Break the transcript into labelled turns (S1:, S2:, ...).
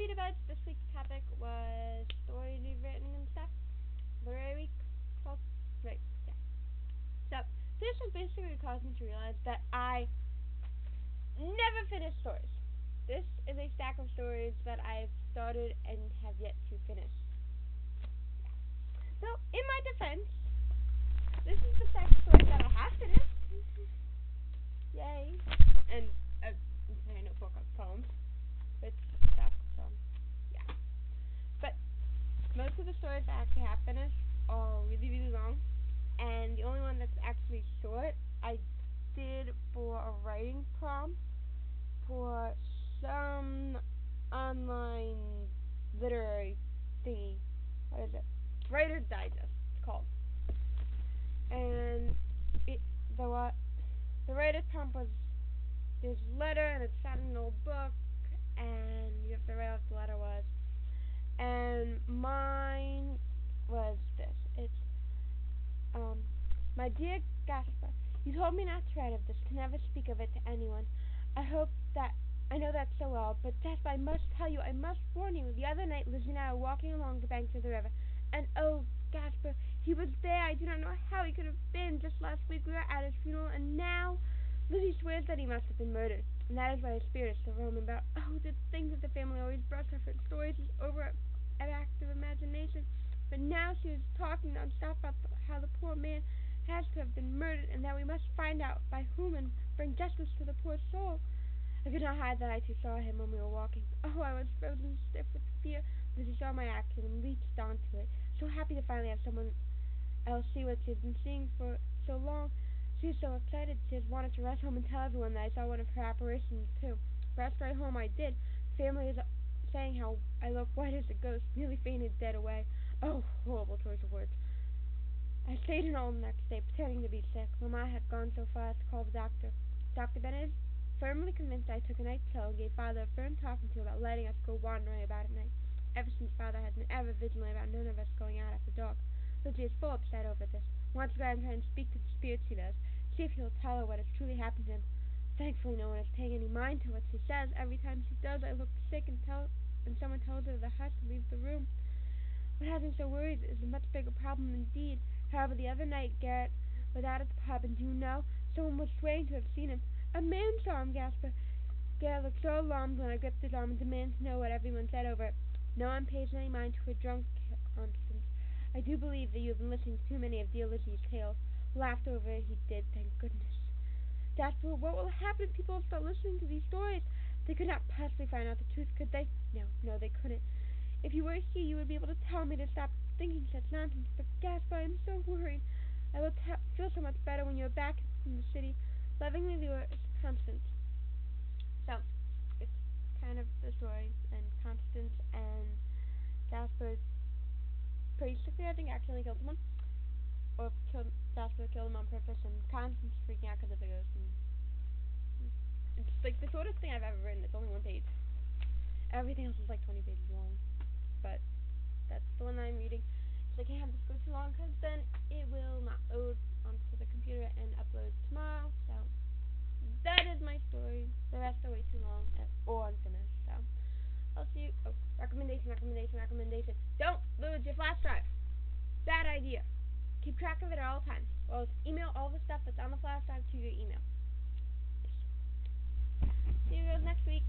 S1: Beauty Buds. This week's topic was stories we've written and stuff. Literary week called. Right, yeah. So, this was basically caused me to realize that I never finish stories. This is a stack of stories that I've started and have yet to finish. So, in my defense, this is the stack of stories that I have finished. Yay. And a entire notebook of poems. With stuff, so, yeah. But most of the stories I actually have finished are really, really long. And the only one that's actually short, I did for a writing prompt for some online literary thingy. What is it? Writer's Digest, it's called. And the writer's prompt was this letter, and it's found in an old book, and you have to write what the letter was. And mine was this. It's, my dear Gaspar, you told me not to write of this, to never speak of it to anyone. I know that so well, but Gaspar, I must tell you, I must warn you. The other night, Lizzie and I were walking along the banks of the river, and oh, Gaspar, he was there. I do not know how he could have been. Just last week we were at his funeral, and now Lizzie swears that he must have been murdered, and that is why his spirit is still roaming about. Oh, the things that the family always brush off in stories is over an active imagination. But now she was talking nonstop about how the poor man has to have been murdered, and that we must find out by whom and bring justice to the poor soul. I could not hide that I too saw him when we were walking. Oh, I was frozen stiff with fear as she saw my action and leaped onto it, so happy to finally have someone else see what she had been seeing for so long. She was so excited she has wanted to rush home and tell everyone that I saw one of her apparitions too. Rushed right home I did. The family is saying how I look white as a ghost, nearly fainted dead away. Oh, horrible choice of words. I stayed in all the next day, pretending to be sick. Mama had gone so far as to call the doctor. Dr. Bennett, firmly convinced I took a night chill, and gave Father a firm talking to about letting us go wandering about at night. Ever since Father has been ever vigilant about none of us going out after dark. Lizzie is full upset over this. Wants to go out and try and speak to the spirit she does. See if he'll tell her what has truly happened to him. Thankfully no one is paying any mind to what she says. Every time she does, I look sick and someone tells her to hush and leave the room. What has me so worried is a much bigger problem indeed. However, the other night Garrett was out at the pub, and do you know, someone was swearing to have seen him. A man saw him, Gaspar. Garrett looked so alarmed when I gripped his arm and demanded to know what everyone said over it. No one pays any mind to a drunk conscience. I do believe that you have been listening to too many of dear Lizzie's tales. Laughed over it he did, thank goodness. Gaspar, what will happen if people start listening to these stories? They could not possibly find out the truth, could they? No, they couldn't. If you were here, you would be able to tell me to stop thinking such nonsense. But Gaspar, I'm so worried. I will feel so much better when you're back in the city. Lovingly yours, Constance. So, it's kind of the story, and Constance and Gaspar basically, I think, accidentally killed someone. Or Gaspar killed him on purpose, and Constance freaking out because of the ghost. And it's like the shortest thing I've ever written. It's only one page. Everything else is like 20 pages long. But that's the one I'm reading. So I can't have this go too long because then it will not load onto the computer and upload tomorrow. So that is my story. The rest are way too long or unfinished. So I'll see you. Oh, recommendation. Don't lose your flash drive. Bad idea. Keep track of it at all times. Well, email all the stuff that's on the flash drive to your email. See you guys next week.